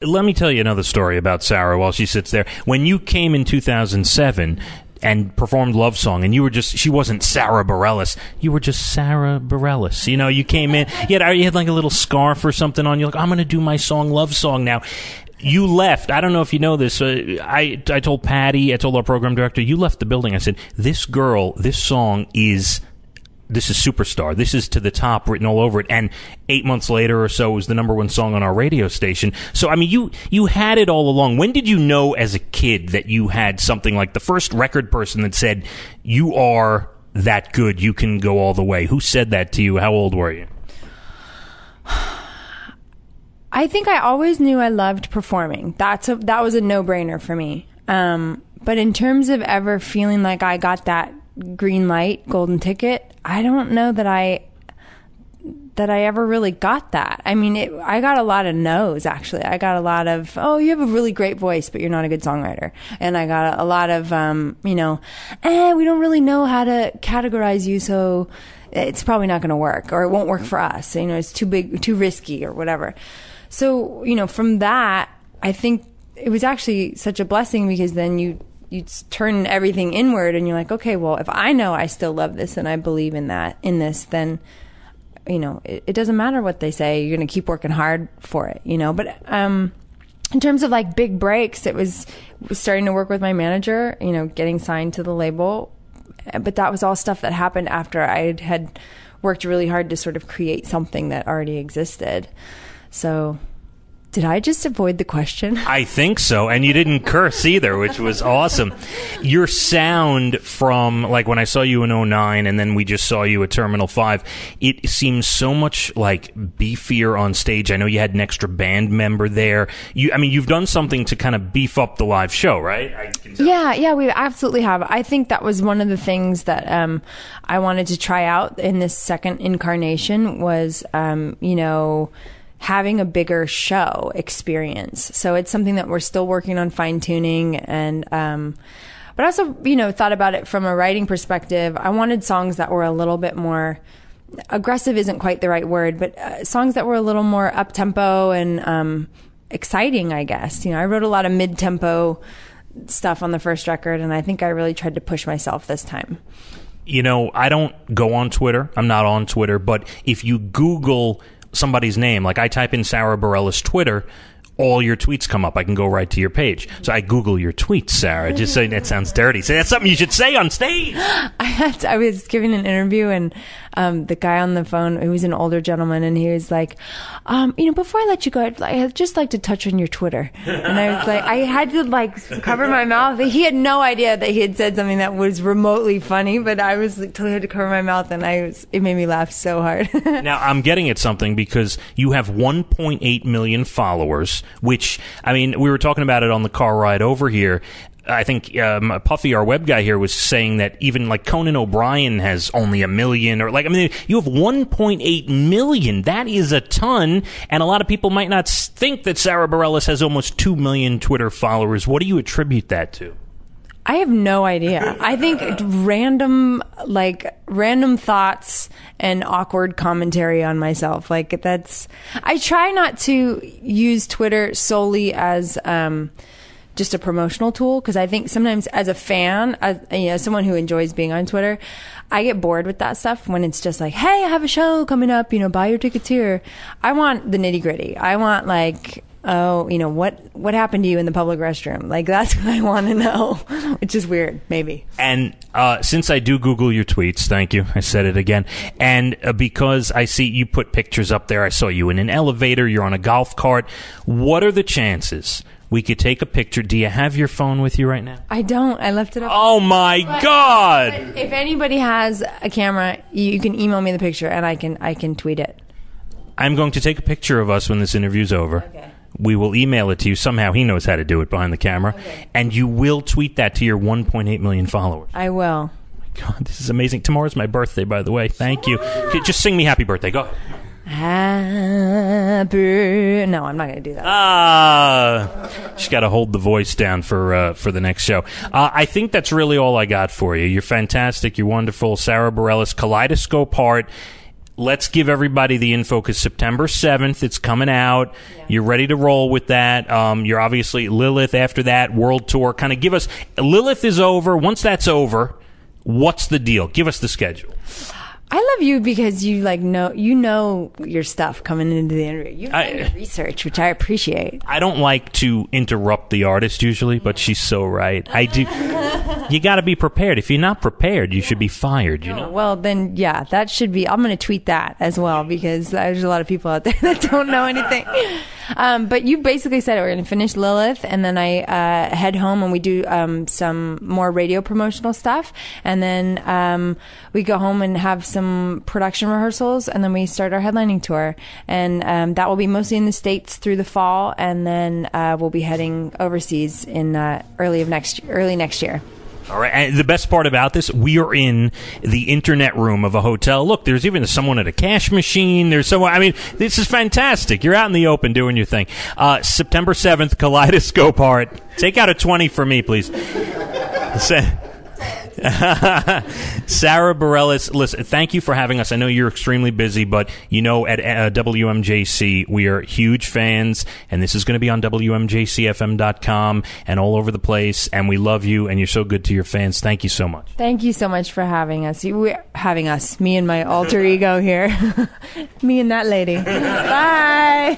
Let me tell you another story about Sara while she sits there. When you came in 2007 and performed Love Song, and she wasn't Sara Bareilles, you were just Sara Bareilles. You know, you came in, you had like a little scarf or something on. You're like, I'm going to do my song, Love Song now. You left. I don't know if you know this. I told Patty, I told our program director, you left the building. I said, this song is Superstar. This is to the top, written all over it. And 8 months later or so, it was the #1 song on our radio station. So, I mean, you had it all along. When did you know as a kid that you had something like the first record person that said, you are that good, you can go all the way? Who said that to you? How old were you? I think I always knew I loved performing. That was a no-brainer for me. But in terms of ever feeling like I got that green light, golden ticket, I don't know that I ever really got that. I mean, I got a lot of no's, actually. I got a lot of, oh, you have a really great voice, but you're not a good songwriter. And I got a lot of, we don't really know how to categorize you, so it's probably not going to work, or it won't work for us. You know, it's too big, too risky, or whatever. So, from that, I think it was actually such a blessing, because then you turn everything inward and you're like, okay, well, if I know I still love this and I believe in this, then, it doesn't matter what they say. You're going to keep working hard for it, But in terms of like big breaks, it was starting to work with my manager, getting signed to the label. But that was all stuff that happened after I had worked really hard to sort of create something that already existed. So, did I just avoid the question? I think so, and you didn't curse either, which was awesome. Your sound from, like, when I saw you in 2009, and then we just saw you at Terminal 5, it seems so much, like, beefier on stage. I know you had an extra band member there. You've done something to kind of beef up the live show, right? Yeah, we absolutely have. I think that was one of the things that I wanted to try out in this second incarnation was, having a bigger show experience. So it's something that we're still working on fine-tuning, and but also, thought about it from a writing perspective. I wanted songs that were a little bit more aggressive, isn't quite the right word, but songs that were a little more up-tempo and exciting, I guess. I wrote a lot of mid-tempo stuff on the first record, and I think I really tried to push myself this time. I don't go on Twitter. I'm not on Twitter, but if you Google somebody's name, like I type in Sara Bareilles Twitter, all your tweets come up. I can go right to your page. So I Google your tweets, Sara. Just saying, that sounds dirty. So that's something you should say on stage. I was giving an interview, and the guy on the phone, who was an older gentleman, and he was like, before I let you go, I'd just like to touch on your Twitter. And I was like, I had to cover my mouth. He had no idea that he had said something that was remotely funny, but I was totally had to cover my mouth, and it made me laugh so hard. Now, I'm getting at something, because you have 1.8 million followers, which, we were talking about it on the car ride over here. I think Puffy, our web guy here, was saying that even like Conan O'Brien has only 1 million, or you have 1.8 million. That is a ton, and a lot of people might not think that Sara Bareilles has almost 2 million Twitter followers. What do you attribute that to? I have no idea. I think random thoughts and awkward commentary on myself. I try not to use Twitter solely as just a promotional tool, because I think sometimes as a fan, as someone who enjoys being on Twitter, I get bored with that stuff when it's just like, hey, I have a show coming up, buy your tickets here. I want the nitty gritty. I want what happened to you in the public restroom? That's what I want to know, which is weird, maybe. And since I do Google your tweets, thank you, I said it again, and because I see you put pictures up there, I saw you in an elevator, you're on a golf cart. What are the chances we could take a picture? Do you have your phone with you right now? I don't. I left it up. Oh, my God. But if anybody has a camera, you can email me the picture, and I can tweet it. I'm going to take a picture of us when this interview's over. Okay. We will email it to you. Somehow he knows how to do it behind the camera. Okay. And you will tweet that to your 1.8 million followers. I will. God, this is amazing. Tomorrow's my birthday, by the way. Thank you. Just sing me happy birthday. Go ahead. No, I'm not going to do that. She's got to hold the voice down for the next show. I think that's really all I got for you. You're fantastic. You're wonderful. Sara Bareilles, Kaleidoscope Heart. let's give everybody the info, because September 7th, it's coming out. Yeah. You're ready to roll with that. You're obviously Lilith after that, world tour. Kind of give us, Lilith is over. Once that's over, what's the deal? Give us the schedule. I love you because you know your stuff coming into the interview. You've done your research, which I appreciate. I don't like to interrupt the artist usually, but she's so right. I do. You got to be prepared. If you're not prepared, you should be fired. You know. Well, then yeah, that should be. I'm going to tweet that as well, because there's a lot of people out there that don't know anything. But you basically said we're going to finish Lilith, and then I head home and we do some more radio promotional stuff, and then we go home and have some production rehearsals, and then we start our headlining tour, and that will be mostly in the States through the fall, and then we'll be heading overseas in early next year. All right. And the best part about this, we are in the internet room of a hotel. Look, there's even someone at a cash machine. There's someone. I mean, this is fantastic. You're out in the open doing your thing. September 7th, Kaleidoscope Art. Take out a 20 for me, please. Sara Bareilles, listen, thank you for having us. I know you're extremely busy, but you know, at WMJC, we are huge fans, and this is going to be on WMJCFM.com and all over the place, and we love you, and you're so good to your fans. Thank you so much. Thank you so much for having us. Me and my alter ego here. Me and that lady. Bye.